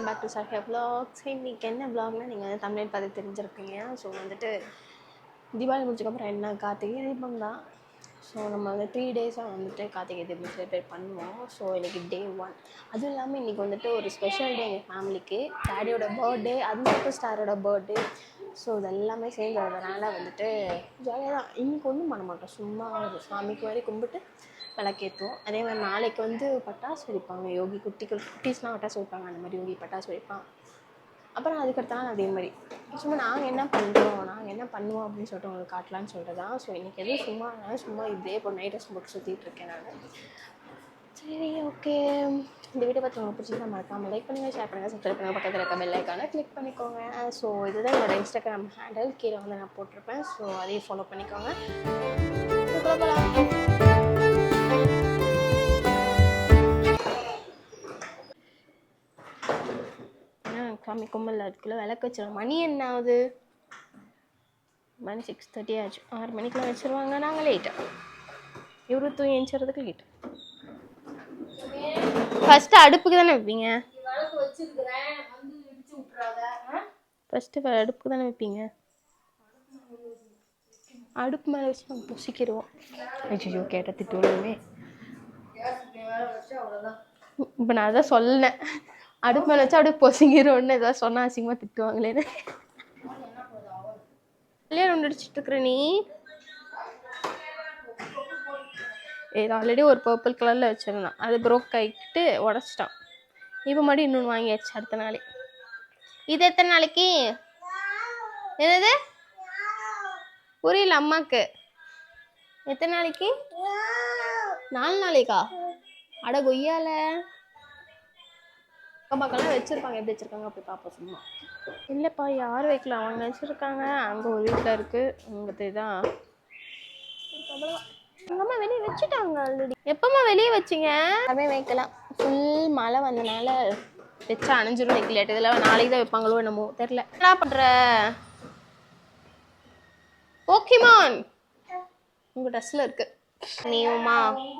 Back to சர்ஃபியா vlogs. இன்னைக்கு என்ன vlogனா நீங்கள் வந்து தமிழ் பார்த்து தெரிஞ்சிருப்பீங்க. ஸோ வந்துட்டு தீபாவளி முடிச்சதுக்கப்புறம் என்ன கார்த்திகை தீபம் தான். ஸோ நம்ம வந்து 3 டேஸாக வந்துட்டு கார்த்திகை தீபம் செலிப்ரேட் பண்ணுவோம். ஸோ இன்றைக்கி டே 1. அதுவும் இல்லாமல் இன்றைக்கி வந்துட்டு ஒரு ஸ்பெஷல் டே எங்கள் ஃபேமிலிக்கு. டேடியோட பர்த்டே, அது ஸ்டாரோட பர்த்டே. ஸோ இதெல்லாமே சேர்ந்து வரதுனால வந்துட்டு ஜாலியாக தான். இன்றைக்கி ஒன்றும் பண்ண மாட்டோம், சும்மா ஒரு சாமிக்கு மாதிரி கும்பிட்டு விளக்கேற்றுவோம். அதே மாதிரி நாளைக்கு வந்து பட்டாசு வெடிப்பாங்க. யோகி குட்டீஸ்லாம் பட்டாசு வெடிப்பாங்க. அந்த மாதிரி யோகி பட்டாசு வெடிப்பான். அப்புறம் அதுக்கடுத்த நாள் அதே மாதிரி சும்மா நாங்கள் என்ன பண்ணுவோம் அப்படின்னு சொல்லிட்டு உங்களுக்கு காட்டலான்னு சொல்லிட்டு தான். ஸோ இன்றைக்கி எதுவும் சும்மா இதே இப்போ நைட் ட்ரெஸ் போட்டு சுற்றிட்டு இருக்கேன் நான். சரி, ஓகே. இந்த வீடியோ பார்த்து உங்களுக்கு பிடிச்சிருந்தா மறக்காமல் லைக் பண்ணுங்கள், ஷேர் பண்ணுங்கள், சப்ஸ்கிரைப் பண்ணுங்கள், பக்கத்தில் இருக்க பெல் ஐக்கானை கிளிக் பண்ணிக்கோங்க. ஸோ இதுதான் என்னோட இன்ஸ்டாகிராம் ஹேண்டில், கீழே வந்து நான் போட்டிருப்பேன். ஸோ அதையும் ஃபாலோ பண்ணிக்கோங்க. சாமி கும்பலில் அதுக்குள்ளே விளக்கு வச்சிடும். மணி என்ன ஆகுது? மணி 6:30 ஆச்சு. 6 மணிக்கெலாம் வச்சுருவாங்க. நாங்கள் லேட்டு. இவரு தூங்கி எழுந்திரதுக்கு லேட்டு. ஃபஸ்ட்டு அடுப்புக்கு தானே வைப்பீங்க? ஃபஸ்ட்டு அடுப்புக்கு தானே வைப்பீங்க? அடுப்பு மேலே வச்சு நாங்கள் பொசிக்கிடுவோம். ஐயோ கேட்ட திட்டுவோமே. இப்போ நான் அதான் சொன்னேன், அடுப்பு மேலே வச்சா அப்படியே பொசிங்கிடுவோன்னு ஏதாவது சொன்னால் அசிங்கமாக திட்டுவாங்களேன்னு. கல்யாணம் அடிச்சுட்டு இருக்கிற நீ இது ஆல்ரெடி ஒரு பர்பிள் கலரில் வச்சுருந்தான். அது ப்ரோக் ஆகிட்டு உடச்சிட்டான். இப்போ மறுபடியும் இன்னொன்று வாங்கியாச்சு அடுத்த நாளே. இது எத்தனை நாளைக்கு? என்னது புரியல அம்மாவுக்கு? எத்தனை நாளைக்கு? 4 நாளைக்கா? அட கொய்யால. அம்மாக்கெல்லாம் வச்சுருப்பாங்க. எப்படி வச்சுருக்காங்க அப்படி பார்ப்போம் சும்மா. இல்லைப்பா, யார் வைக்கலாம், அவங்க வச்சுருக்காங்க. அங்கே ஒரு வீட்டில் இருக்குது. உங்கள் தான் எங்கள் அம்மா வெளியே வச்சுட்டாங்க ஆல்ரெடி. எப்போம்மா வெளியே வச்சிங்க? எல்லாமே வைக்கலாம். ஃபுல் மழை வந்தனால வச்சா அணைஞ்சிரும். வைக்கலாட்டு இதில் நாளைக்கு தான் வைப்பாங்களோ என்னமோ தெரில. என்ன பண்ணுற போக்கிமான்? உங்கள் ட்ரெஸ்ஸில் இருக்கு. நீயுமா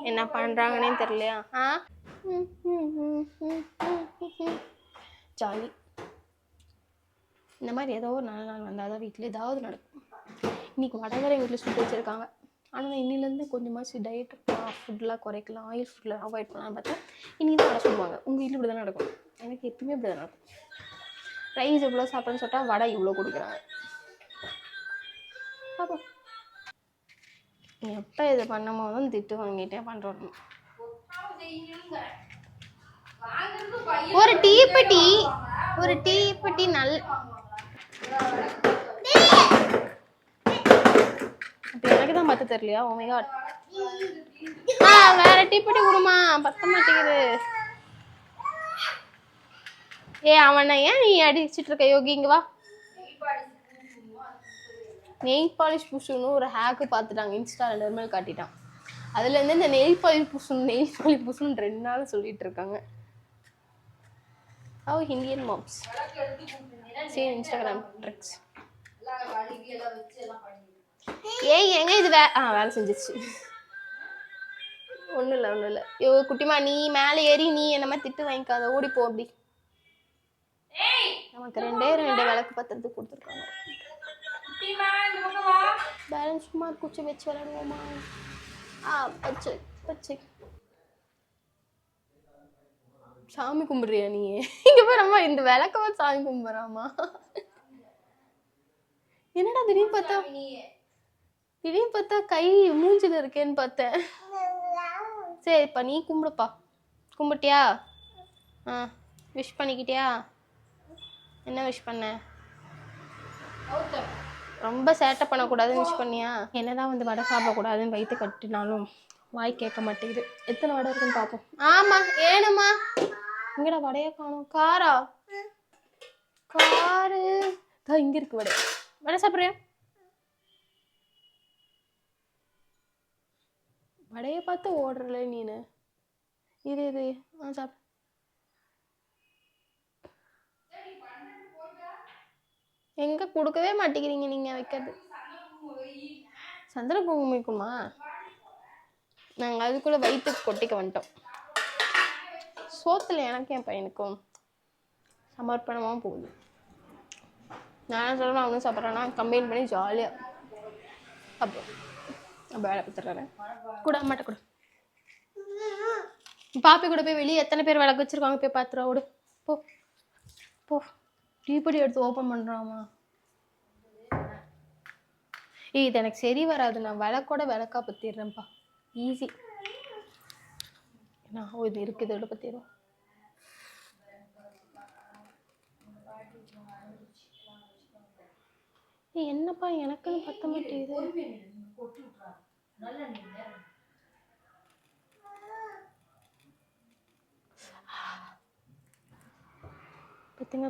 என்ன பண்ணுறாங்கன்னே தெரியலையா? ஜாலி. இந்த மாதிரி ஏதோ ஒரு நல்ல நாள் வந்தால் தான் வீட்டில் ஏதாவது நடக்கும். இன்றைக்கி வடகரை எங்கள் வீட்டில் சுட்டு வச்சுருக்காங்க. ஆனால் இன்னிலேருந்து கொஞ்சமாக டயட் ஃபுட்டெலாம் குறைக்கலாம், ஆயில் ஃபுட்டில் அவாய்ட் பண்ணலாம் பார்த்தா இன்றைக்கி தான் வடை சொல்லுவாங்க. உங்கள் வீட்டில் இப்படி தான் நடக்கும். எனக்கு எப்பவுமே இப்படி தான் நடக்கும். ரைஸ் எவ்வளோ சாப்பிட்றேன்னு சொல்லிட்டா வடை இவ்வளோ கொடுக்குறாங்க. பார்ப்போம். எப்போ இதை பண்ணும் போதும் திட்டு வாங்கிட்டே பண்ணுறோம். ஒரு டீப்பட்டி நல்ல எனக்கு தான் பத்த தெரியலையா? Oh my god. வேற டீப்பட்டி கொடுமா, பத்த மாட்டேங்குது. அவனை ஏன் நீ அடிச்சுட்டு இருக்க? யோகி இங்க வா. நெயில் பாலிஷ் பூசணும் ஒரு ஹேக்கு பார்த்துட்டாங்க. இன்ஸ்டாவில் நார்மல் காட்டிட்டான். அதுலேருந்து இந்த நெயில் பாலிஷ் பூசணும் 2 நாள் சொல்லிட்டு இருக்காங்க. How Indian moms see Instagram tricks. எங்க இது வேலை செஞ்சிச்சு. ஒன்றும் இல்லை. குட்டிமா, நீ மேலே ஏறி நீ என்ன மாதிரி திட்டு வாங்கிக்காத, ஓடிப்போ. அப்படி நமக்கு 2 விளக்கு பத்திரத்துக்கு கொடுத்துருக்காங்க. பேலன்ஸ் சும்மா குச்சி வச்சு விளையாடுவோமா? பச்சை சாமி கும்பிடுறியா நீ? இங்க போறம்மா, இந்த விளக்கமா சாமி கும்பிடுறாமா? என்னடா திடீர்னு பார்த்தா கை மூஞ்சில இருக்கேன்னு பார்த்தேன். சரி, இப்ப நீ கும்பிடுப்பா. கும்பிட்டியா? விஷ் பண்ணிக்கிட்டியா? என்ன விஷ் பண்ண? ரொம்ப சேட்டை பண்ணக்கூடாதுன்னு விஷ் பண்ணியா? என்னதான் வந்து வடை சாப்பிடக்கூடாதுன்னு வயிற்று கட்டினாலும் வாய் கேட்க மாட்டேங்குது. எத்தனை வடை இருக்குன்னு பார்ப்போம். ஆமா, ஏனுமா இங்கடா வடையா காணும். காரு தான் இங்க இருக்கு. வடை சாப்பிட்றியா? வடைய பார்த்து ஓடுறல நீனு. இது சாப்பிடு. எங்க கொடுக்கவே மாட்டேங்கிறீங்க நீங்க வைக்கிறது. சந்திர குங்குமம் வைக்குமா? நாங்கள் அதுக்குள்ள வயிற்றுக்கு கொட்டிக்க வந்துட்டோம். சோத்துல எனக்கு என் பையனுக்கும் சமர்ப்பணமாக போகுது. நான் சொல்கிறேன் அவனும் சாப்பிட்றேன்னா கம்பைன் பண்ணி ஜாலியாக அப்போ அப்போ வேலை பார்த்துட்றேன். கூட அம்மாட்ட கூட பாப்பி கூட போய் வெளியே எத்தனை பேர் விளக்கு வச்சுருக்காங்க போய் பார்த்துருவா. விடு போ போ. டீப்படி எடுத்து ஓப்பன் பண்ணுறாமா? இது எனக்கு சரி வராது. நான் விளக்கோட விளக்கா பற்றிடுறேன்ப்பா. ஈஸி. நான் இது இருக்குது இதோட பற்றிடும். என்னப்பா எனக்குன்னு பத்த மாட்டேங்குது.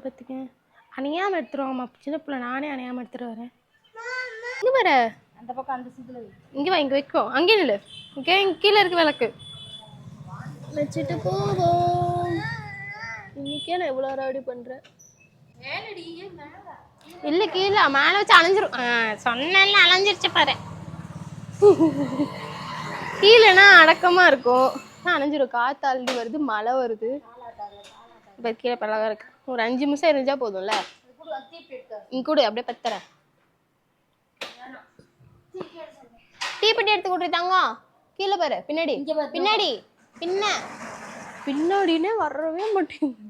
பத்துங்க அணியாமல் எடுத்துருவாங்கம்மா. சின்ன பிள்ளை நானே அணியாமல் எடுத்துட்டு வரேன். இங்கே வர அந்த பக்கம் அந்த சீட்டில் இங்கே வா. இங்கே வைக்கும். அங்கே இல்லை. ஓகே இங்கே கீழே இருக்கு விளக்கு வச்சுட்டு போவோம். இன்னைக்கே நான் எவ்வளோ ரெடி பண்ணுறேன். இல்லை கீழே மேலே வச்சு அலைஞ்சிரும். சொன்னேன்ல அலைஞ்சிருச்சு பாரு. கீழேனா அடக்கமாக இருக்கும். அலைஞ்சிரும். காற்று அள்ளி வருது, மழை வருது. இப்போ கீழே பழகா இருக்கு. ஒரு 5 நிமிஷம் இருந்துச்சா போதும்ல. இங்க கூட அப்படியே பத்துறேன். தீப்பெட்டி எடுத்து கொடுத்தாங்க. கீழே பாரு. பின்னாடி பின்னாடி பின்னாடினே வரவே மாட்டேங்குது.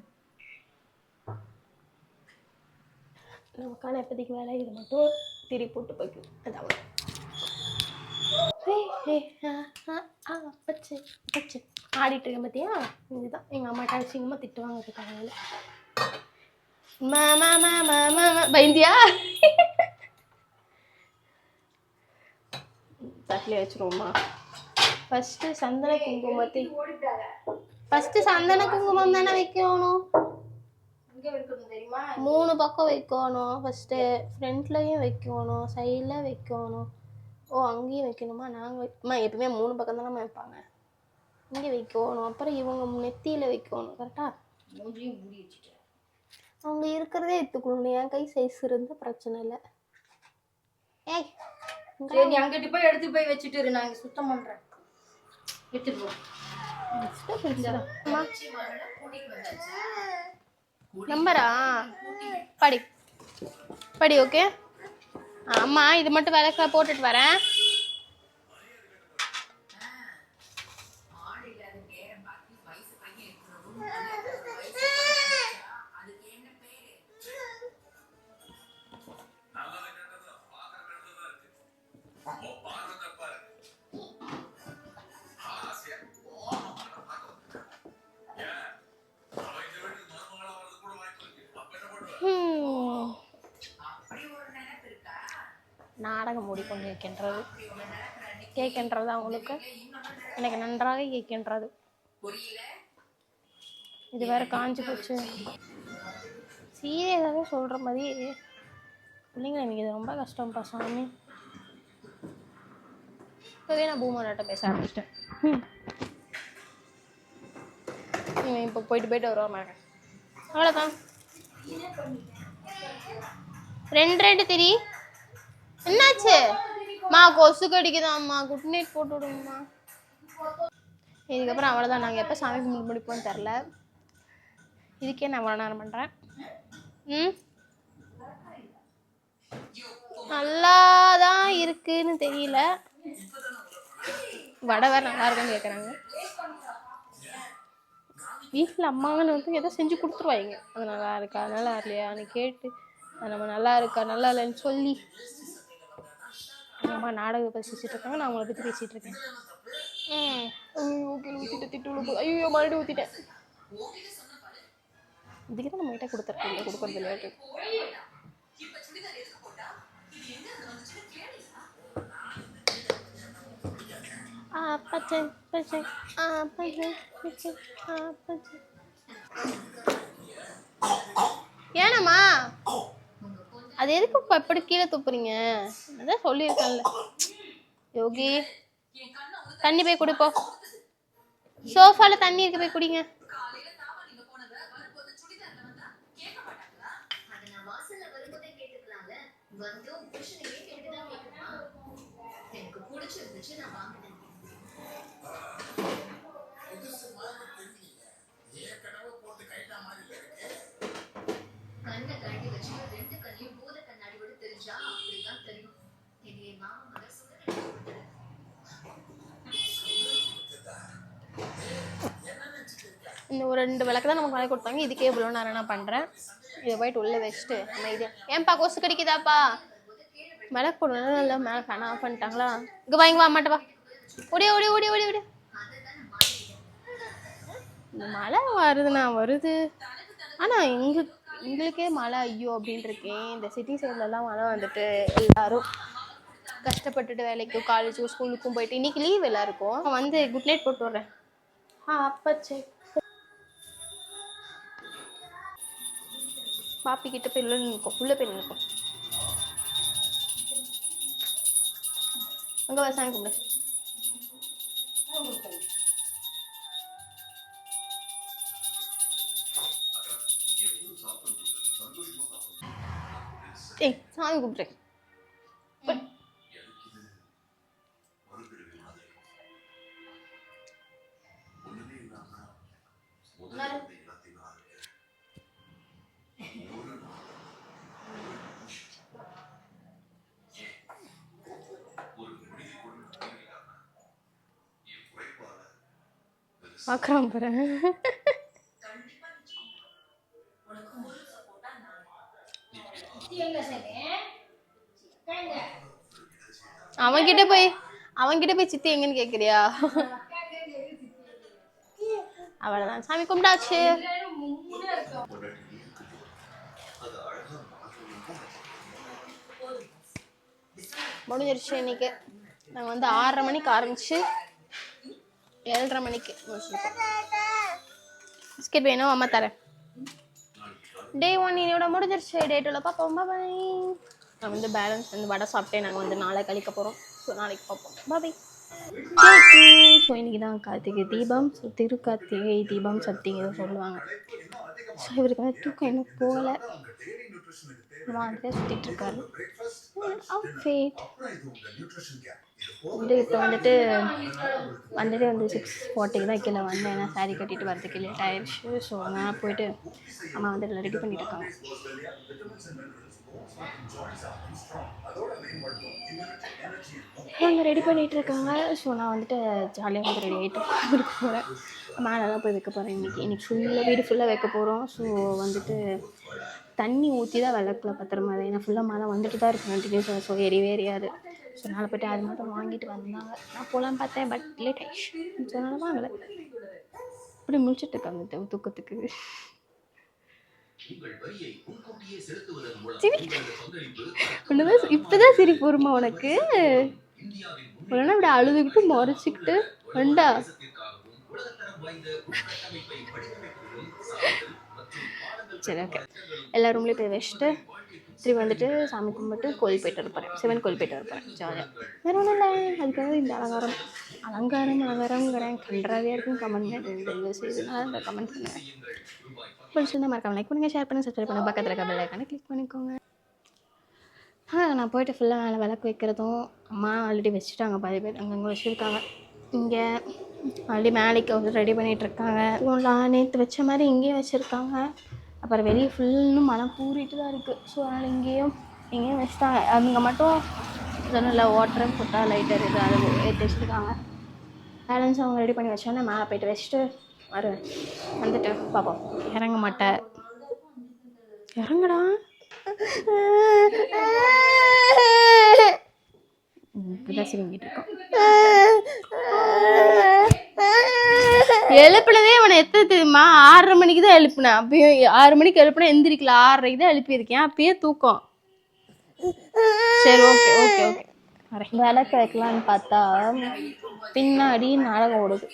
நமக்கான எப்போதைக்கு வேலை இது மட்டும் திரி போட்டு போய்க்கும். அதான் ஆடிட்டு இருக்கேன் பார்த்தியா? இதுதான் எங்கள் அம்மா அசிங்கமாக திட்டுவாங்க இருக்காங்க. பயந்தியா? தட்டிலே வச்சுருவோம்மா. ஃபஸ்ட்டு சந்தன குங்குமம் தானே வைக்கணும். 3 பக்கம் வைக்கணும். ஃபஸ்ட்டு ஃப்ரண்ட்லையும் வைக்கணும், சைடில் வைக்கணும். ஓ அங்கேயும் வைக்கணுமா? நாங்கள் எப்பவுமே 3 பக்கம் தானே வைப்பாங்க. இங்கே வைக்கணும். அப்புறம் இவங்க நெத்தியில் வைக்கணும். கரெக்டாக அவங்க இருக்கிறதே எடுத்துக்கணும். என் கை சைஸ் இருந்தால் பிரச்சனை இல்லை. ஏய் சரி அங்கிட்டு போய் எடுத்து போய் வச்சுட்டு நான் சுத்தம் பண்ணுறேன். எடுத்துட்டு போ. நம்பரா படி ஓகே. அம்மா இது மட்டும் விளக்க போட்டுட்டு வரேன். நாடகம் மூடிக்கொண்டு கேட்கின்றது அவங்களுக்கு. எனக்கு நன்றாக கேட்கின்றது. இது வேற காஞ்சி போச்சு. சீரியஸாகவே சொல்கிற மாதிரி பிள்ளைங்க எனக்கு இது ரொம்ப கஷ்டம்ப்பா சாமி. இப்போவே நான் பூமராட்ட பேச ஆரம்பிச்சிட்டேன். இப்போ போயிட்டு வருவாங்க. அவ்வளோதான். 2 திரி. என்னாச்சு? கொசு கடிக்குதாம்மா. குட் நைட் போட்டு விடுங்கம்மா. இதுக்கப்புறம் அவ்வளோதான். நாங்கள் எப்போ சாமி கும்பிட்டு முடிப்போம்னு தெரில. இதுக்கே நான் அவ்வளோ நேரம் பண்ணுறேன். நல்லா தான் இருக்குன்னு தெரியல. வடை வேறு நல்லா இருக்குன்னு கேட்குறாங்க. வீட்டில் அம்மாங்கன்னு வந்து எதோ செஞ்சு கொடுத்துருவாங்க. அது நல்லா இருக்கா நல்லா இல்லையான்னு கேட்டு அது நம்ம நல்லா இருக்கா நல்லா இல்லைன்னு சொல்லி அம்மா நாடகம் பேசிட்டு இருக்காங்க. நான் அவங்கள பற்றி பேசிகிட்டு இருக்கேன். ஓகே திட்டு ஐயோ மறுபடியும் ஊற்றிட்டேன். இதுக்கு தான் நம்மகிட்ட கொடுக்குறது இல்லையாட்டு. ஏனம்மா அது எதுக்கு எப்படி கீழே துப்புறீங்க? அதான் சொல்லியிருக்கேன்ல. யோகி தண்ணி போய் குடிப்போ. சோஃபால தண்ணி இருக்கு போய் குடிங்க. இந்த ஒரு 2 விளக்கு தான் நமக்கு வாங்கி கொடுத்தாங்க. இதுக்கே இவ்வளோ நேரம் நான் பண்ணுறேன். இதை போயிட்டு உள்ளே வச்சுட்டு நம்ம இது ஏன்பா கொசு கடிக்குதாப்பா விளக்கு போடணும் இல்லை மேலே ஃபேன் ஆஃப் பண்ணிட்டாங்களா இங்கே வாங்கி வா மாட்டேவா ஓடியா ஓடியா ஓடியா ஓடியா ஓடியா இந்த மழை வருது ஆனால் எங்களுக்கே மழை ஐயோ அப்படின்னு இருக்கேன். இந்த சிட்டி சைட்லலாம் மழை வந்துட்டு எல்லாரும் கஷ்டப்பட்டுட்டு வேலைக்கும் காலேஜுக்கும் ஸ்கூலுக்கும் போயிட்டு இன்னைக்கு லீவ் எல்லாருக்கும் வந்து குட் நைட் போட்டு விட்றேன். அப்பச்சே பாப்பி கிட்ட போய் உள்ள நிற்கும் அங்கே வசாங்க கும்பிடு. ஏய் சாமி கும்பிட்றேன். பார்க்குறான் பாரு. அவன்கிட்ட போய் சித்தி எங்கன்னு கேக்குறியா? அவ்வளவுதான் சாமி கும்பிட்டாச்சு. முடிஞ்சிருச்சு. இன்னைக்கு நாங்கள் வந்து 6:30 மணிக்கு ஆரம்பிச்சு 7:30 மணிக்கு முடிச்சிருக்கோம். பிஸ்கெட் வேணும் அம்மா தரேன். டே 1 இன்னோட முடிஞ்சிருச்சு. டே 2ல பார்ப்போம். பாய். நான் வந்து பேலன்ஸ் வந்து வடை சாப்பிட்டே நாங்கள் வந்து நாளை கழிக்க போகிறோம். ஸோ நாளைக்கு பார்ப்போம். பாய். ஸோ இன்றைக்கி தான் கார்த்திகை தீபம். ஸோ திருக்கார்த்திகை தீபம் சக்திங்க ஏதோ சொல்லுவாங்க. ஸோ இவருக்கு வந்து தூக்கம் இன்னும் போகலை. மாதிரியாக சுற்றிட்டு இருக்காரு. அவுட்ஃபிட் வந்து இப்போ வந்துட்டு வந்து 6:40 தான் கீழே வந்தேன். ஏன்னா சாரீ கட்டிட்டு வரதுக்கு லேட் ஆயிடுச்சு. ஸோ நான் போயிட்டு அம்மா வந்து ரெடி பண்ணிட்டு இருக்காங்க. அவங்க ரெடி பண்ணிகிட்டு இருக்காங்க. ஸோ நான் வந்துட்டு ஜாலியாக வந்து ரெடி ஆகிட்டு இருக்க போகிறேன். மேலே தான் போய் வைக்க போகிறேன். இன்னைக்கு ஃபுல்லாக வீடு ஃபுல்லாக வைக்க போகிறோம். ஸோ வந்துட்டு தண்ணி ஊற்றி தான் விளக்குல பத்திரமா. ஏன்னா ஃபுல்லாக மழை வந்துட்டு தான் இருக்கு கண்டினியூஸாக. ஸோ எரியாது. ஸோ நாளை போய்ட்டு அது மட்டும் வாங்கிட்டு வந்தாங்க. நான் போகலான்னு பார்த்தேன். பட் லேட் ஆயிடுச்சு. ஸோ அதனால் வாங்கலை. இப்படி முடிச்சுட்டு இருக்காங்க தூக்கத்துக்கு. இப்பதான் சிரிப்பு வருமா உனக்கு? இல்லைன்னா இப்படி அழுதுகிட்டு முறைச்சிக்கிட்டு வேண்டா. சரி ஓகே. எல்லா ரூம்லேயும் போய் வச்சுட்டு திரும்பி வந்துட்டு சாமி கும்பிட்டு கோயில் போய்ட்டு இருப்பேன். சிவன் கோயில் போய்ட்டு இருப்பேன். ஜாலியாக வேறு ஒன்றும் இல்லை. அதுக்காக இந்த அலங்காரங்கிறேன் கன்றாவே இருக்கும். கமெண்ட் செய்துனா இந்த கமெண்ட் பண்ணுவேன். பிடிச்சிருந்தா மறக்காம லைக் பண்ணுங்கள், ஷேர் பண்ணுங்கள், சப்ஸ்கிரைப் பண்ணுங்கள், பக்கத்தில் இருக்க பெல் ஐக்கானை கிளிக் பண்ணிக்கோங்க. நான் போய்ட்டு ஃபுல்லாக மேலே விளக்கு வைக்கிறதும் அம்மா ஆல்ரெடி வச்சுட்டாங்க. பாதி பேர் அங்கங்கே வச்சுருக்காங்க. இங்கே ஆல்ரெடி மேலேக்கு ரெடி பண்ணிகிட்ருக்காங்க. நேற்று வச்ச மாதிரி இங்கேயும் வச்சுருக்காங்க. அப்புறம் வெளியே ஃபுல்லும் மழை கூறிட்டு தான் இருக்குது. ஸோ அதனால் இங்கேயும் வச்சுட்டாங்க. அவங்க மட்டும் சொன்ன இல்லை வாட்டர் ஃபுட்டா லைட்டர் இது அது ஏற்றி வச்சுருக்காங்க. பேலன்ஸ் அவங்க ரெடி பண்ணி வச்சோன்னே மேலே போய்ட்டு வச்சுட்டு வந்துட்டு பார்ப்போம். இறங்க மாட்டேன். இறங்குடா. இப்போதான் சிரிங்கிட்டு இருக்கோம். எழுப்புனதே அவனை எத்தனை தெரியுமா? 6:30 மணிக்கு தான் எழுப்புனேன். அப்பயும் 6 மணிக்கு எழுப்புனா எந்திரிக்கல. 6:30க்கு தான் எழுப்பியிருக்கேன். அப்பயே தூக்கம். சரி ஓகே ஓகே ஓகே. விளக்கு வைக்கலான்னு பார்த்தா பின்னாடி நாடகம் ஓடுது.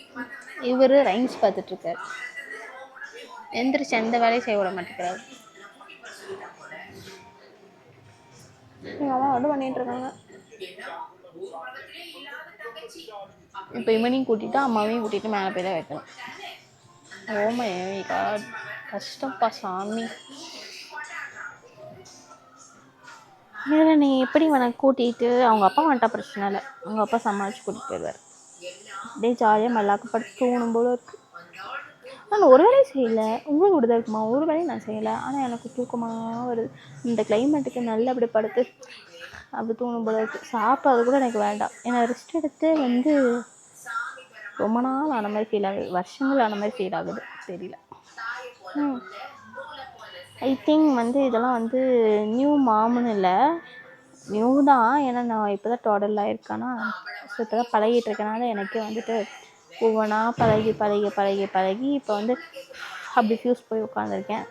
இவர் ரைம்ஸ் பார்த்துட்ருக்காரு. எந்திரிச்சு எந்த வேலையும் செய்ய விட மாட்டேங்கிறாரு. எங்கள் அம்மா வந்து பண்ணிகிட்டு இருக்காங்க. இப்போ இவனையும் கூட்டிகிட்டு அம்மாவையும் கூட்டிகிட்டு மேலே போய் தான் வைக்கணும். ஓ மை காட், கஷ்டப்பா சாமி. இதில் நீ எப்படி இவனை கூட்டிகிட்டு அவங்க அப்பா வந்துட்டா பிரச்சனை இல்லை. அவங்க அப்பா சமாளித்து கூட்டிகிட்டு போயிடுவார். அப்படியே ஜாலியாக மல்லாக்க படுத்து தூணும் போல இருக்குது. நான் ஒரு வேலையும் செய்யலை. உங்களுக்கு கூட தான் இருக்குமா? ஒரு வேலையும் நான் செய்யலை. ஆனால் எனக்கு தூக்கமாக வருது. இந்த கிளைமேட்டுக்கு நல்லா அப்படி படுத்து அப்படி தூணும் போல இருக்குது. சாப்பிட்றது கூட எனக்கு வேண்டாம். ஏன்னா ரெஸ்ட் எடுத்து வந்து ரொம்ப நாள் ஆன மாதிரி ஃபீல் ஆகுது. வருஷங்கள் ஆன மாதிரி ஃபீல் ஆகுது. தெரியல. ஐ திங்க் வந்து இதெல்லாம் வந்து நியூ மாம்னு இல்லை, நியூ தான். ஏன்னா நான் இப்போ தான் டோடலாக இருக்கேன்னா, ஸோ இப்போ தான் பழகிட்டு இருக்கனால எனக்கே வந்துட்டு ஒவ்வொன்றா பழகி பழகி பழகி பழகி இப்போ வந்து அப்படி ஃபியூஸ் போய் உட்காந்துருக்கேன்.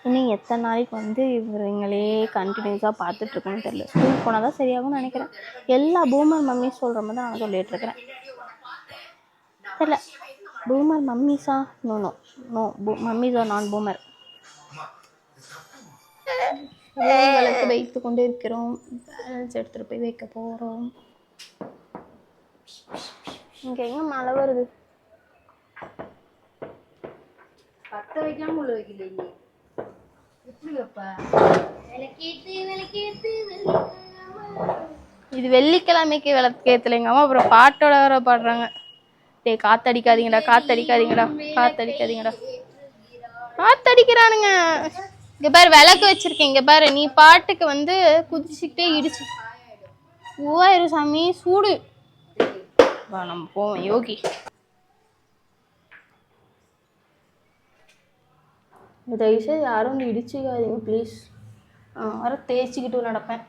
இன்னும் எத்தனை நாளைக்கு வந்து இவங்களே கண்டினியூஸாக பார்த்துட்ருக்கோன்னு தெரியல. ஸ்கூல் போனால் தான் சரியாகும்னு நினைக்கிறேன். எல்லா பூமர் மம்மிஸ் சொல்கிற மாதிரி தான் நான் சொல்லிகிட்ருக்கிறேன். தெரியல, பூமர் மம்மிஸா? No no no, mummies are நான் பூமர். விளக்கு வைத்து கொண்டு இருக்கிறோம். பேலன்ஸ் எடுத்துகிட்டு போய் வைக்க போகிறோம். இங்கே எங்கே மழை வருது? பத்த வைக்காம உள்ள வைக்கல. எப்படி வைப்பா? இது வெள்ளிக்கிழமைக்கு விளக்கேத்தலைங்க அப்புறம் பாட்டோட வர பாடுறாங்க. டே காத்தடிக்காதீங்கடா, காத்தடிக்காதீங்கடா, காத்தடிக்காதீங்கடா, காத்தடிக்கிறானுங்க. இங்க பாரு விளக்கு வச்சிருக்கேன், இங்க பாரு. நீ பாட்டுக்கு வந்து குதிச்சுக்கிட்டே இடிச்சு ஊவாயிரு சாமி, சூடு. வா நம்ம போவோம் யோகி. தயவுசெய்து யாரும் வந்து இடிச்சுக்காதீங்க ப்ளீஸ். வர தேய்ச்சிக்கிட்டு நடப்பேன்.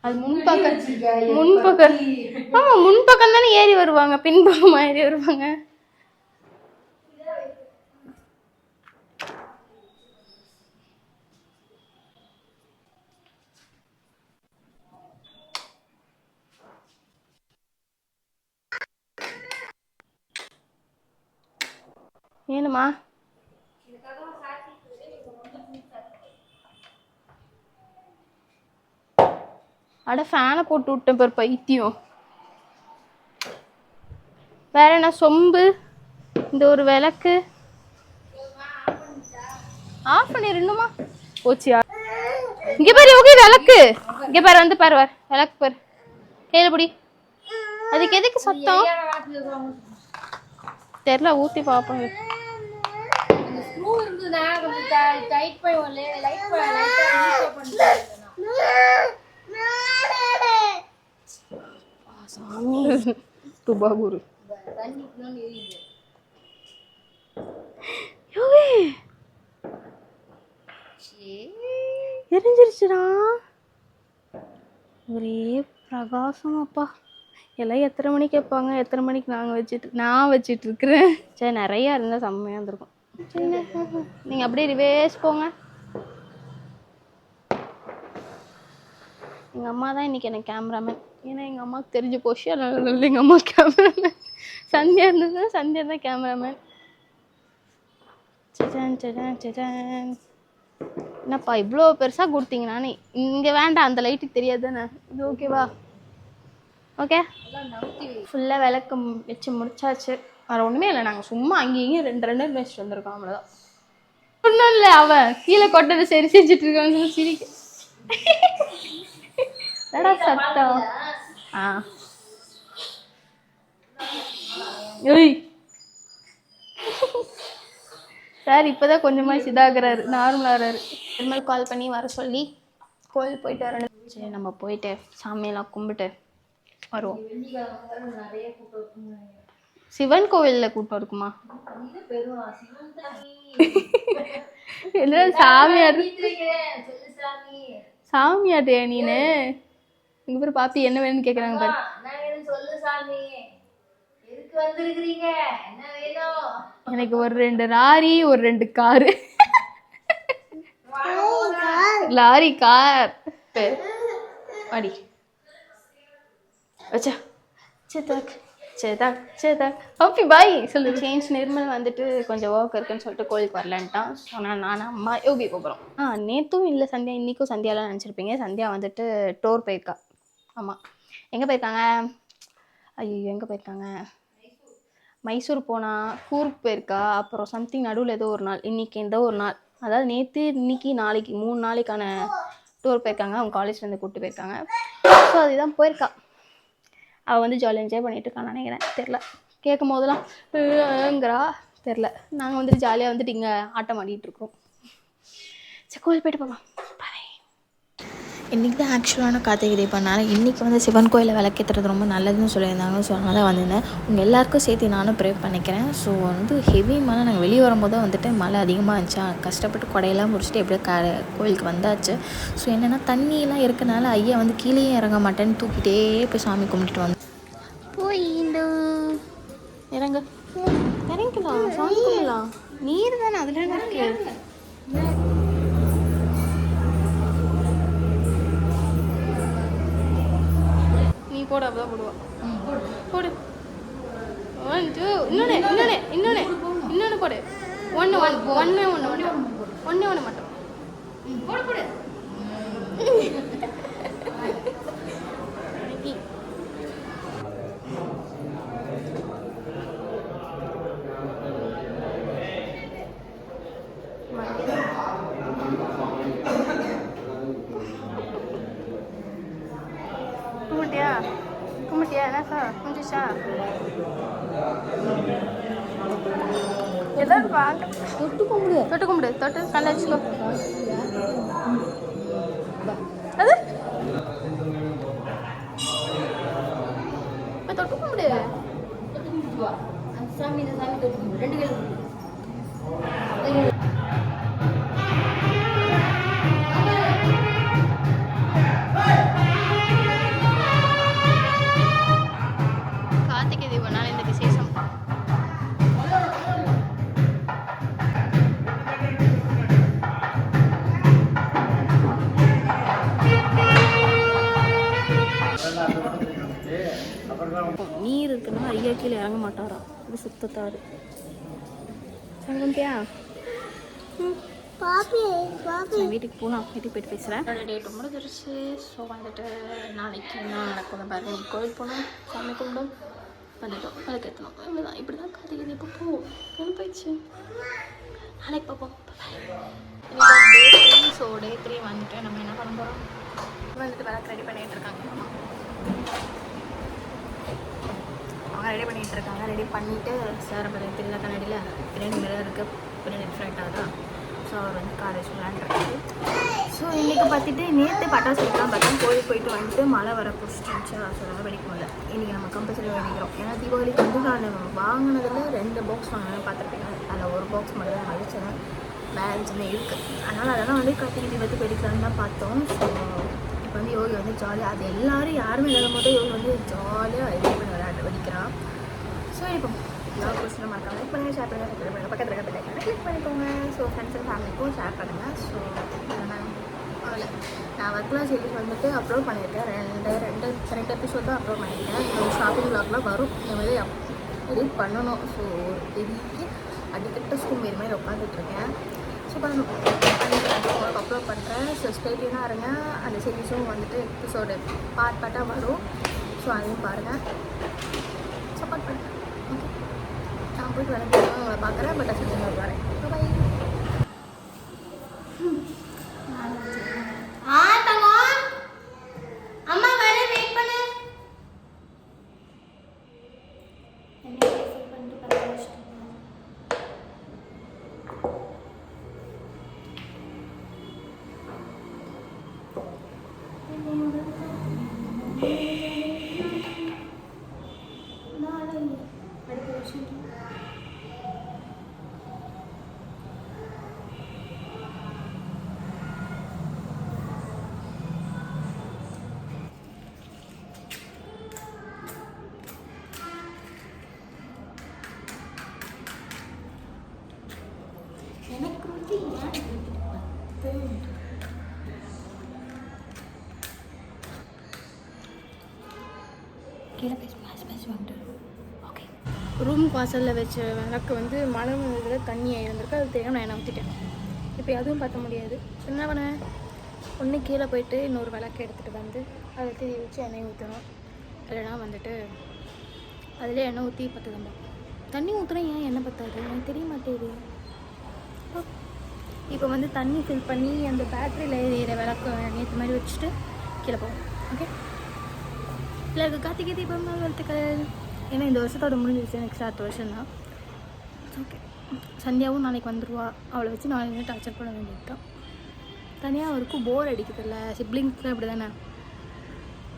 அது முன்பக்கம் ஆமாம், முன்பக்கம் தானே ஏறி வருவாங்க, பின்பக்கமா ஏறி வருவாங்க. ஏனுமா? அட ஃபேனை போட்டு விட்டேன் பாரு பைத்தியம். வேற என்ன? சொம்பு, இந்த ஒரு விளக்கு ஆஃப் பண்ணிருந்துமா போச்சியா? இங்க பாரு யோகி விளக்கு, இங்க பாரு வந்து பாரு, விளக்கு பாரு, கையில பிடி. அதுக்கு எதுக்கு சத்தம் தெரியல, ஊத்தி பாப்போம். சாமி துபாகுரு எரிஞ்சிருச்சுடா, ஒரே பிரகாசம். அப்பா எல்லாம் எத்தனை மணிக்கு வைப்பாங்க, எத்தனை மணிக்கு நான் வச்சிட்டு இருக்கிறேன். சரி நிறைய இருந்தா செம்மையா இருந்திருக்கும். நீங்க அப்படியே ரிவேஸ் போங்க. எங்கள் அம்மா தான் இன்றைக்கி எனக்கு கேமராமேன். ஏன்னா எங்கள் அம்மாவுக்கு தெரிஞ்ச போச்சு, அதனால எங்கள் அம்மா கேமராமேன். சந்தியா இருந்ததுன்னா சந்தியா தான் கேமராமேன். சஜான் சஜான் சஜான். என்னப்பா இவ்வளோ பெருசாக கொடுத்தீங்க? நானே இங்கே வேண்டாம், அந்த லைட்டுக்கு தெரியாது தானே. இது ஓகேவா? ஓகே, ஃபுல்லாக விளக்கு வச்சு முடிச்சாச்சு. வேறு ஒன்றுமே இல்லை, நாங்கள் சும்மா அங்கேயும் ரெண்டு வச்சுட்டு வந்திருக்கோம், அவ்வளோதான். ஒன்றும் இல்லை, அவன் கீழே கொட்டதை சரி செஞ்சுட்டு இருக்கான்னு சிரிக்க. சத்தம். சார் இப்போதான் கொஞ்சமா இதாகிறாரு, நார்மலாகிறாரு. திருமல் கால் பண்ணி வர சொல்லி கோயில் போயிட்டு வரணும். சரி நம்ம போயிட்டு சாமியெல்லாம் கும்பிட்டு வருவோம். சிவன் கோவிலில் கூட்டம் இருக்குமா? என்ன சாமியார் சாமியாட்டியா நீனு? இங்க பேர் பாப்பி என்ன வேணும்னு கேக்குறாங்க பாரு. எனக்கு ஒரு 2 லாரி, ஒரு 2 காரு. லாரி கார் அடி வச்சா. சேதாக் சேதாக் சேதாக் ஓகே பாய் சொல்லு. சேஞ்ச் நிர்மல் வந்துட்டு கொஞ்சம் ஒர்க் இருக்குன்னு சொல்லிட்டு கோயிலுக்கு வரலன்ட்டான். சொன்னால் நானும் அம்மா யோகி போகிறோம். நேற்றும் இல்லை சந்தியா, இன்றைக்கும் சந்தியாலாம் நினச்சிருப்பீங்க. சந்தியா வந்துட்டு டோர் போயிருக்கா. ஆமாம், எங்கே போயிருக்காங்க? ஐயோ எங்கே போயிருக்காங்க? மைசூர் போனால், கூர்க் போயிருக்கா, அப்புறம் சம்திங் நடுவில் ஏதோ ஒரு நாள், இன்றைக்கி ஏதோ ஒரு நாள், அதாவது நேற்று இன்னைக்கு நாளைக்கு 3 நாளைக்கான டூர் போயிருக்காங்க. அவங்க காலேஜ்லேருந்து கூப்பிட்டு போயிருக்காங்க. ஸோ அதுதான் போயிருக்கா. அவள் வந்து ஜாலியாக என்ஜாய் பண்ணிட்டு இருக்கான்னு நினைக்கிறேன். தெரில, கேட்கும் போதெல்லாம்ங்கிறா. தெரில, நாங்கள் வந்துட்டு ஜாலியாக வந்துட்டு இங்கே ஆட்டம் ஆடிட்டு இருக்கோம். சரி கோயில் போயிட்டு போகலாம். பாய். இன்றைக்கி தான் ஆக்சுவலான கார்த்திகை தீபம்னால இன்றைக்கி வந்து சிவன் கோயிலில் விளக்கேற்றுறது ரொம்ப நல்லதுன்னு சொல்லியிருந்தாங்க. ஸோ அதனால் தான் வந்திருந்தேன். உங்கள் எல்லாேருக்கும் சேர்த்து நானும் ப்ரே பண்ணிக்கிறேன். ஸோ வந்து ஹெவி மழை, நாங்கள் வெளியே வரும்போது தான் வந்துட்டு மழை அதிகமாக இருந்துச்சா, கஷ்டப்பட்டு கொடையெல்லாம் முடிச்சுட்டு எப்படியோ கோயிலுக்கு வந்தாச்சு. ஸோ என்னென்னா தண்ணியெல்லாம் இருக்கனால ஐயா வந்து கீழே இறங்க மாட்டேன்னு தூக்கிட்டே போய் சாமி கும்பிட்டுட்டு வந்து இறங்க இறங்கிக்கலாம், சாமி கும்பிடலாம். நீர் தானே அதில் இருக்கு. நீ போட அப்பதான் போடுவோம். போடு 1 2 இன்னொன்று போடு. ஒன்று மட்டும் போடு. கும்பிட்டியா என்னக்கா கும்பிச்சா ஏதாவது வாங்க. தொட்டு கும்பிடு தொட்டு கண்ணை வச்சுக்கோ. அது தொட்டு கும்பிடு. சாமி தொட்டு கும்பிடு. 2 கையில் கார்த்திகை தீபம்னால இந்த விசேஷம். நீர் இருக்குன்னா ஐயா கீழே இறங்க மாட்டாரா, இது சுத்தத்தாரு. சங்கம்பியா வீட்டுக்கு போகலாம், வீட்டுக்கு போயிட்டு பேசுகிறேன். டேட்டு முடிஞ்சிருச்சு. ஸோ வந்துட்டு நாளைக்கு என்ன நடக்கும் பாருங்க. கோவில் போகணும், சாமி கும்பிடும், வந்துட்டோம், விளக்கு ஏற்றணும். இப்படிதான் இப்படி தான் கார்த்திகை தீபம் போகும். என்ன போயிடுச்சு, நாளைக்கு பார்ப்போம். டே 3. ஸோ டே 3 வந்துட்டு நம்ம என்ன பண்ண போகிறோம், வந்துட்டு விளக்கு ரெடி பண்ணிகிட்டு இருக்காங்க. அவங்க ரெடி பண்ணிகிட்டு இருக்காங்க. ரெடி பண்ணிவிட்டு சார் அப்புறம் திருவிழா கண்ணாடியில் பின்னாடி மிரர் இருக்குது, பின்னாடி டிஃப்ரெண்ட்டாக தான். ஸோ அவர் வந்து கார் வச்சு விளையாண்டுருக்காரு. ஸோ இன்றைக்கி பார்த்துட்டு நேற்று பட்டாசு வைக்கலாம் பார்த்தா கோயில் போயிட்டு வந்துட்டு மழை வர பிடிச்சிருந்துச்சா, ஸோ அதெல்லாம் வெடிக்க முடியல. இன்றைக்கி நம்ம கம்பல்சரி வெடிக்கிறோம். ஏன்னா தீபாவளிக்கு வந்து நான் வாங்கினதில் 2 பாக்ஸ் வாங்கினேன் பார்த்துருப்பீங்க. அதில் ஒரு பாக்ஸ் மட்டும் தான் வெடிச்சேன், பேலன்ஸ் வந்து இருக்குது. அதனால் அதெல்லாம் வந்து கார்த்திகை தீபத்துக்கு வெடிக்கலான்னு தான் பார்த்தோம். ஸோ இப்போ வந்து யோகி வந்து ஜாலியாக, அது எல்லோரும் யாருமே இல்லாத போது யோகி வந்து ஜாலியாக என்ஜாய் பண்ணி வெடிக்கிறான். ஸோ இப்போ எல்லாரும் பிடிச்சிட மாட்டாங்க. லைக் பண்ணுங்கள், ஷேர் பண்ணுங்கள், சப்ஸ்கிரைப் பண்ணுங்கள், பக்கத்தில் இருக்க பெல் ஐக்கானை கிளிக் பண்ணிக்கோங்க. ஸோ ஃப்ரெண்ட்ஸ் அண்ட் ஃபேமிலிக்கும் ஷேர் பண்ணுங்கள். ஸோ அவ்வளோ நான் ஒர்க்லாம் சீரிஸ் வந்துட்டு அப்லோட் பண்ணியிருக்கேன். ரெண்டு எபிசோட் தான் அப்லோட் பண்ணியிருக்கேன். ஷாப்பிங் விளாக்லாம் வரும், இந்த மாதிரி எடிட் பண்ணணும். ஸோ பெரிய அடிக்கட்ட ஸ்கூல் மாதிரி உட்காந்துட்ருக்கேன். ஸோ பண்ணணும், உங்களுக்கு அப்லோட் பண்ணுறேன். ஸோ ஸ்டேட்யூனாக இருங்க. அந்த சீரிஸும் வந்துட்டு எபிசோடு பார்ட்டாக வரும். ஸோ அதையும் பாருங்கள், சப்போர்ட் பண்ணுங்கள். ஓகே, நான் போய்ட்டு வரேன், உங்களை பார்க்குறேன். பட் அசல் வரேன். பாய். அம்மா வர வெயிட் பண்ணு. எனக்கு வந்து கீழே பேசி வந்துட்டு. ஓகே, ரூம் வாசலில் வச்ச விளக்கு வந்து மழை வந்ததில் தண்ணி இருந்திருக்கு. அது தெரியாமல் நான் என்ன ஊற்றிட்டேன். இப்போ அதுவும் பார்த்த முடியாது. என்ன பண்ண, ஒன்று கீழே போயிட்டு இன்னொரு விளக்கு எடுத்துகிட்டு வந்து அதை தீ வச்சு எண்ணெய் ஊற்றணும். இல்லைனா வந்துட்டு அதில் எண்ணெய் ஊற்றி பற்றுதம்பா. தண்ணி ஊற்றுறேன், ஏன் எண்ணெய் பற்றாது எனக்கு தெரிய மாட்டேது. இப்போ வந்து தண்ணி ஃபில் பண்ணி அந்த பேட்டரியில் எரியிற விளக்கு நேற்று மாதிரி வச்சுட்டு கீழே போவோம். ஓகே, இல்லை கார்த்திகை தீபம் வாழ்த்துக்கள். ஏன்னா இந்த வருஷத்தோட முடிஞ்சிருச்சு, நெக்ஸ்ட் அடுத்த வருஷம் தான். ஓகே, சந்தியாவும் நாளைக்கு வந்துடுவா. அவளை வச்சு நாளைக்கு டார்ச்சர் பண்ண வேண்டியது தான். தனியாக இருக்கும், போர் அடிக்குதுல்ல. சிப்ளிங்ஸ்லாம் அப்படி தானே,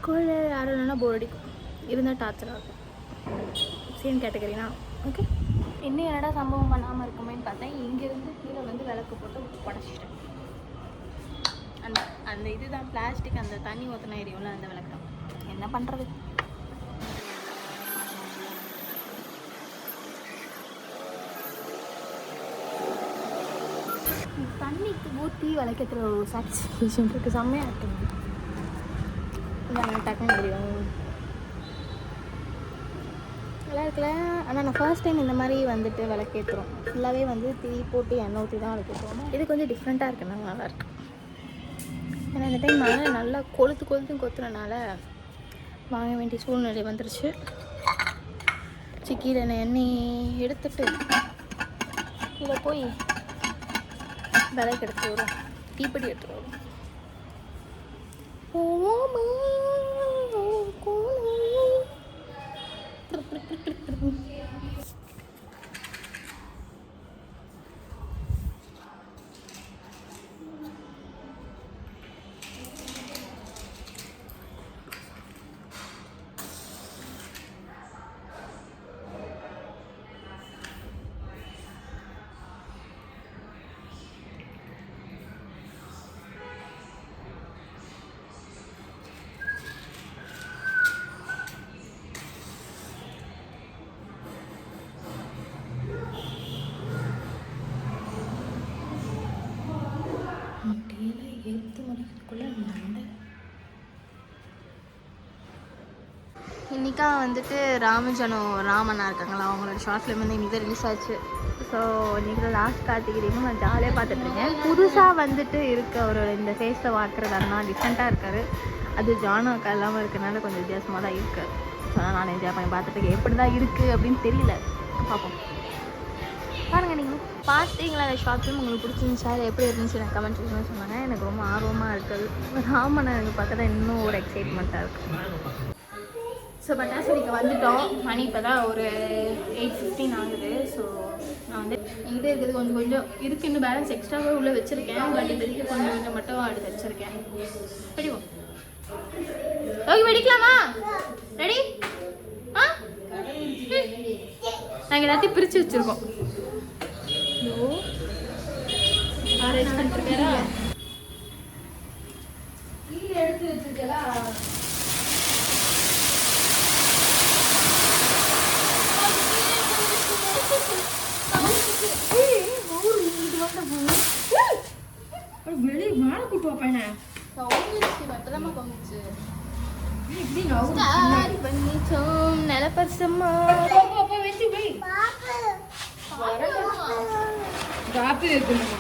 கூட யாரும் இல்லைன்னா போர் அடிக்கும், இருந்தால் டார்ச்சராக இருக்கும். சேம் கேட்டகரினா ஓகே. இன்னும் என்னடா சம்பவம் பண்ணாமல் இருக்குமேன்னு பார்த்தேன். இங்கேருந்து கீழே வந்து விளக்கு போட்டு உடச்சிட்டேன். அந்த அந்த இதுதான் பிளாஸ்டிக், அந்த தண்ணி ஊற்றின எரியும்ல, அந்த விளக்கு தான். என்ன பண்ணுறது? தண்ணிக்கு ஊற்றி விளக்கத்துல ஒரு சாட்டிஸ்ஃபேக்ஷன் இருக்குது, செம்மையாக இருக்குது. டக்குன்னு முடியும் நல்லா இருக்குல்ல. ஆனால் நான் ஃபர்ஸ்ட் டைம் இந்த மாதிரி வந்துட்டு விளக்கேற்றுறோம். ஃபுல்லாகவே வந்து திரி போட்டு எண்ணெய் ஊற்றி தான் விளக்கேற்றுவோம். இது கொஞ்சம் டிஃப்ரெண்ட்டாக இருக்குன்னா நல்லாயிருக்கு. ஏன்னா இந்த டைம் மழை நல்லா கொத்துறனால வாங்க வேண்டிய சூழ்நிலை வந்துருச்சு. கீழே எண்ணெய் எடுத்துட்டு கீழே போய் விளக்கு எடுத்து வரும், தீப்பெட்டி எடுத்து வரும். இன்றைக்கா வந்துட்டு ராமண்ணா இருக்காங்களா, அவங்களோட ஷார்ட் ஃபிலிம் வந்து இன்றைக்கி தான் ரிலீஸ் ஆச்சு. ஸோ இன்றைக்கி தான் லாஸ்ட் கார்த்திகை. நான் ஜாலியாக பார்த்துட்ருக்கேன். புதுசாக வந்துட்டு இருக்க ஒரு இந்த ஃபேஸை பார்க்குறதுனா டிஃப்ரெண்ட்டாக இருக்கார். அது ஜானாக்கா இல்லாமல் இருக்கிறனால கொஞ்சம் வித்தியாசமாக தான் இருக்குது. ஸோ நான் என்ஜாய் பண்ணி பார்த்துட்ருக்கேன். எப்படி தான் இருக்குது அப்படின்னு தெரியல, பார்ப்போம். பாருங்கள், நீங்கள் பார்த்தீங்களா அந்த ஷார்ட் ஃபிலிம்? உங்களுக்கு பிடிச்சிருந்துச்சா, அது எப்படி இருந்துச்சு எனக்கு கமெண்ட் பண்ணி சொன்னாங்க. எனக்கு ரொம்ப ஆர்வமாக இருக்குது. ராமண்ணா எனக்கு பார்க்க தான் இன்னும் ஒரு எக்ஸைட்மெண்ட்டாக இருக்குது. ஸோ பட்டாசுரிக்கு வந்துட்டோம். மணி இப்போ தான் ஒரு 8:15 ஆகுது. ஸோ நான் வந்து எங்கிட்ட இருக்கிறது கொஞ்சம் இருக்குது, இன்னும் பேலன்ஸ் எக்ஸ்ட்ராவே உள்ளே வச்சுருக்கேன். பட் இப்போதைக்கு கொஞ்சம் மட்டும் எடுத்து வச்சுருக்கேன். வெடிவோம். ஓகே, வெடிக்கலாமா? ரெடி? ஆ, நாங்கள் எல்லாத்தையும் பிரித்து வச்சுருக்கோம். அரேஞ்ச் பண்ணிட்டுருக்காரா? எடுத்து வச்சுருக்கா? வெளியே மேலே கூட்டு வைப்பேன். நிலப்பரிசம்மா காப்பி வைக்கணும்.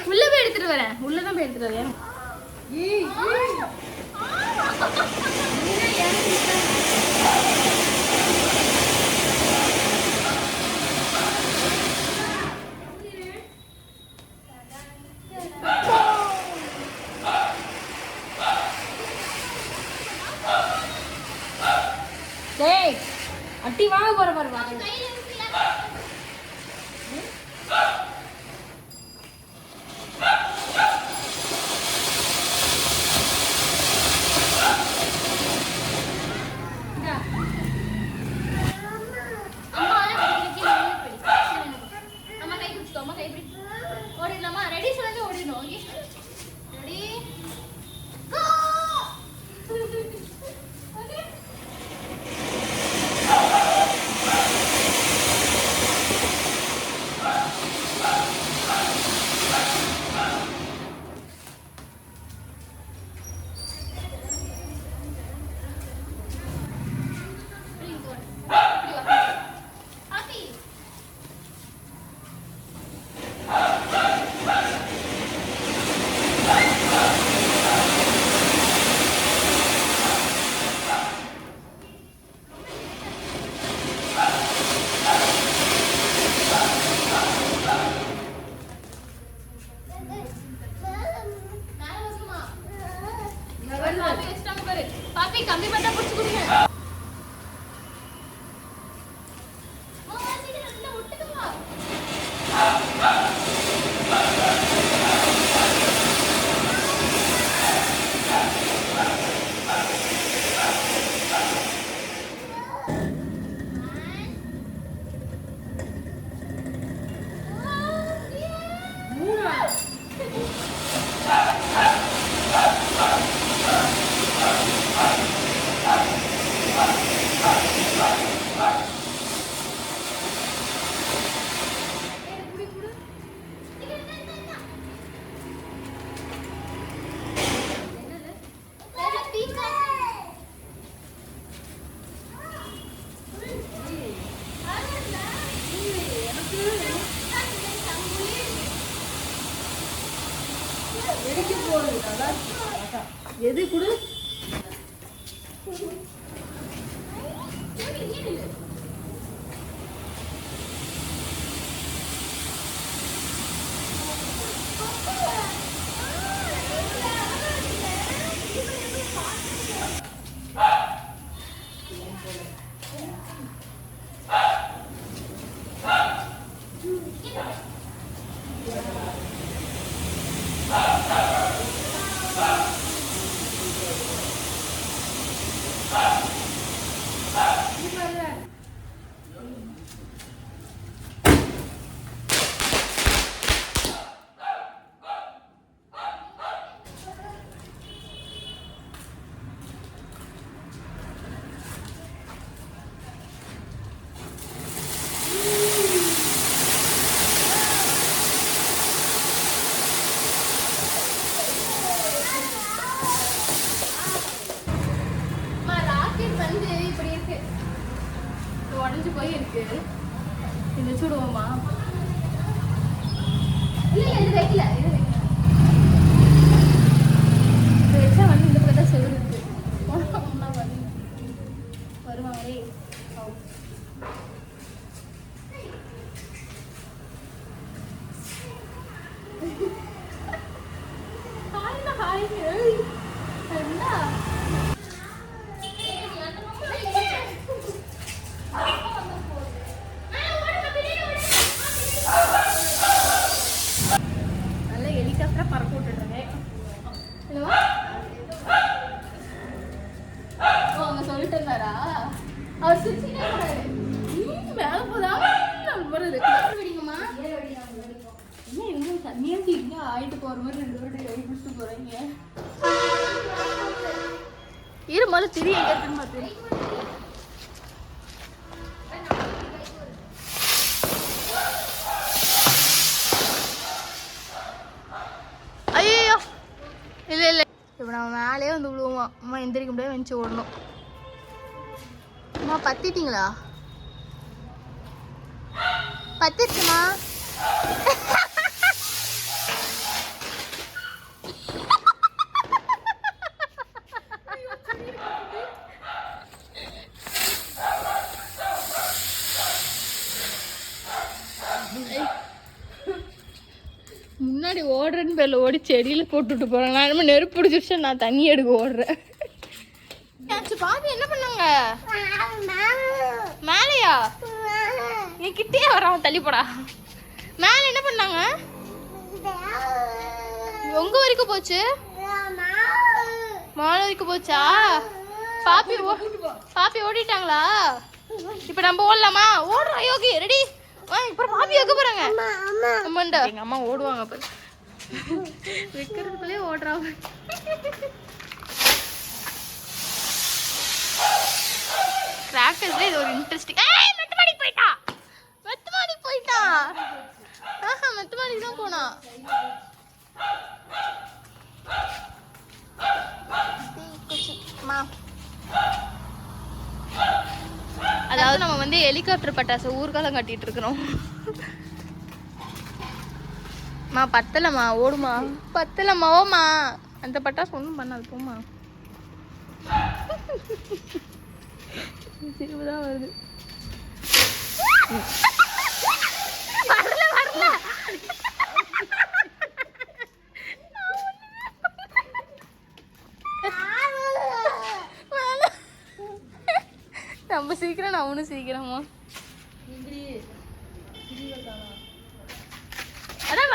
உள்ள போய் எடுத்துட்டு வரேன். உள்ளதான் போய் எடுத்துட்டு வரேன். அட்டி வாங்க போற பாரு. பாப்பி கம்பி பத்தா புடிச்சு குடுங்க. எது குடு உடஞ்சு போய் இருக்கு. இந்த சுடுவோமா? இல்ல இது வைக்கல, இது வைக்கல. இது வச்சா வந்து இந்த பக்கம் தான் செவரு இருக்கு. வருவாங்களே. அவர் சிரிச்சுட்டே போறாரு. மேல போதா வருது. வெடிங்கம்மா. என்ன இன்னும் தண்ணியாச்சு இங்க ஆயிட்டு போற மாதிரி 2 பேரும் கை பிடிச்சிட்டு போறீங்க. இரு முதல்ல திரி எங்க இருக்குன்னு பார்த்து. ஐயோ இல்ல இல்ல இப்ப நம்ம மேலே வந்து விழுவோமா? அம்மா எந்திரிக்க முடியாது, வெஞ்சு ஓடணும். அம்மா பத்திட்டீங்களா? பத்திருச்சுமா? முன்னாடி ஓடுறேன்னு பேர்ல ஓடி செடியில போட்டுட்டு போறேன். நான் என்ன நெருப்பு பிடிச்சிருச்சு, நான் தண்ணி எடுக்க ஓடுறேன். பாப்பி என்ன பண்ணாங்க? மேலையா? என் கிட்டே வரான், தள்ளி போடா. மேல என்ன பண்ணாங்க? உங்க வரைக்கும் போச்சு? மேல வரைக்கும் போச்சா? பாப்பி ஓடிட்டாங்களா? இப்ப நம்ம ஓடலாமா? ஓடுறோம் யோகி, ரெடி? இப்ப பாப்பி வைக்க போறாங்க. அம்மாண்டா எங்க அம்மா ஓடுவாங்க அப்ப வைக்கிறதுக்குள்ளே ஓடுறாங்க. கிராக்கர்ஸ்ல இது ஒரு இன்ட்ரெஸ்டிங். ஏய் மெத்தமாடி போய்ட்டா. ஆஹா மெத்தமாடி தான் போனா. அதாவது நம்ம வந்து ஹெலிகாப்டர் பட்டாசு ஊர்காலம் கட்டிட்டு இருக்கிறோம். மா பத்தலம்மா, ஓடுமா? பத்தலம்மா, ஓமா. அந்த பட்டாசு ஒன்றும் பண்ணாது, போமா. சிரிப்புதான் வருது. வரல நம்ம சீக்கிரம் நான் அவனும் சீக்கிரமா அதான்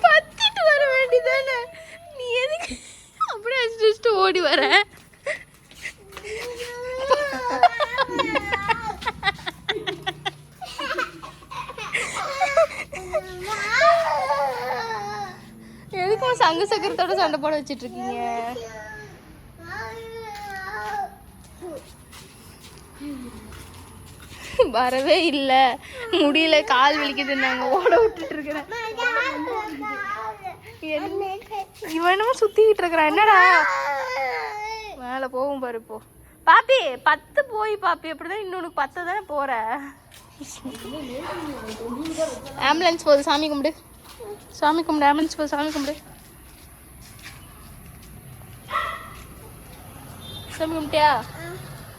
பத்திட்டு வர வேண்டியதானே நீ எதுக்கு அப்படியே அடிச்சுட்டு ஓடி வர எதுக்கும் சங்கு சக்கரத்தோட சண்டை போட வச்சிட்டு இருக்கீங்க வரவே இல்லை முடியல கால் வலிக்குதுன்னாங்க ஓட விட்டுட்டு இருக்கிறேன் இவனும் சுத்திக்கிட்டு இருக்கிறான் என்னடா மேலே போகும் பாரு இப்போ பாப்பி 10 போய் பாப்பி அப்படிதான் இன்னொன்று 10 தானே போற ஆம்புலன்ஸ் போகுது சாமி கும்பிடு ஆம்புலன்ஸ் போகுது சாமி கும்பிடு சாமி கும்பிட்டியா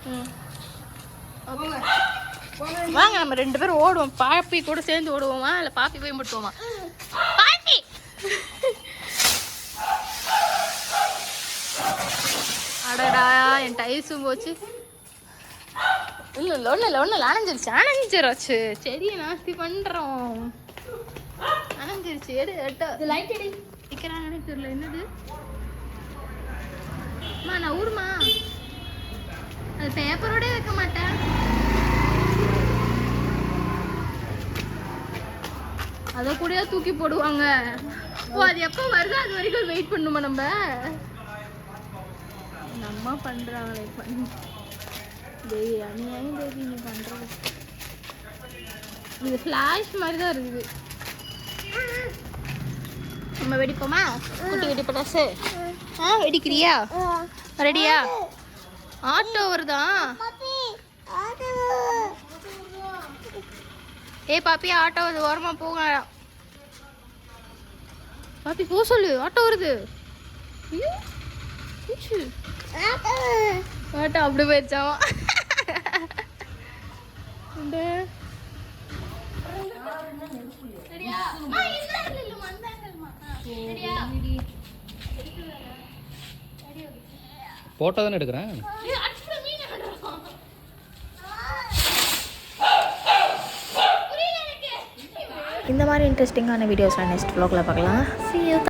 ம் வாங்க நம்ம 2 பேரும் ஓடுவோம் பாப்பி கூட சேர்ந்து ஓடுவோமா இல்லை பாப்பி போய் மட்டுவோமா பாப்பி அடடா என் டைல்ஸும் போச்சு இல்லை ஒன்றும் அணைஞ்சிருச்சு செடியை நாஸ்தி பண்ணுறோம் அணைஞ்சிருச்சு எடு லைட் எடி நிற்கிறாங்கன்னு தெரியல என்னது அம்மா நான் ஊருமா அது பேப்பரோடே வைக்க மாட்டேன் அதை கூடயா தூக்கி போடுவாங்க ஓ அது எப்போ வருதோ அது வரைக்கும் வெயிட் பண்ணுமா நம்ம பண்ணுறாங்களே தேவி அநியாயம் தேவி நீ பண்ணுறது இது ஃப்ளாஷ் மாதிரி தான் இருக்குது நம்ம வெடிப்போமா குட்டி வெடி பட்டாசு வெடிக்கிறியா ரெடியா ஆட்டோ வருதா ஏ பாப்பி ஆட்டோ வருது ஓரமா போங்க பாப்பி போ சொல்லு ஆட்டோ வருது ஆட்டோ அப்படி போயிடுச்சான் போட்டோ தானே எடுக்கிறேன் இந்த மாதிரி இன்ட்ரெஸ்டிங்கான வீடியோஸ்லாம் நெக்ஸ்ட் vlogல பார்க்கலாம் see you